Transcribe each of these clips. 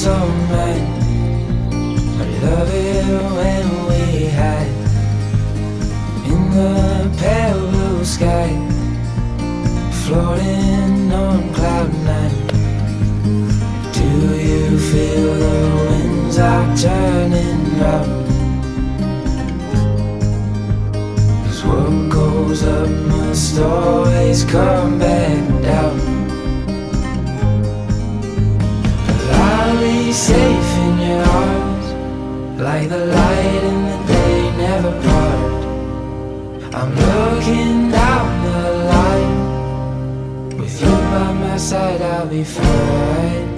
so mine. I love it when we hide in the pale blue sky, floating on cloud nine. Do you feel the winds are turning round? 'Cause what goes up must always come back down. I'll be safe in your arms, like the light in the day never part. I'm looking down the line, with you by my side I'll be fine.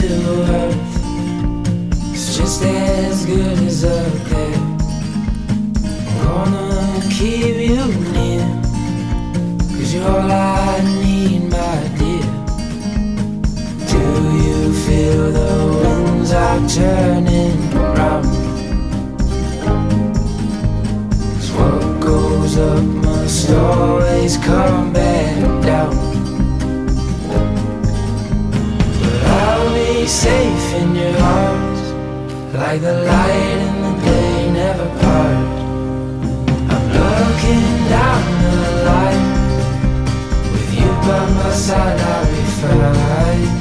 To earth, it's just as good as up there. I'm gonna keep you near, 'cause you're all I need, my dear. Do you feel the winds are turning round? 'Cause what goes up must always come back down. I'll be safe in your arms, like the light in the day never part. I'm looking down the line, with you by my side I'll be fine.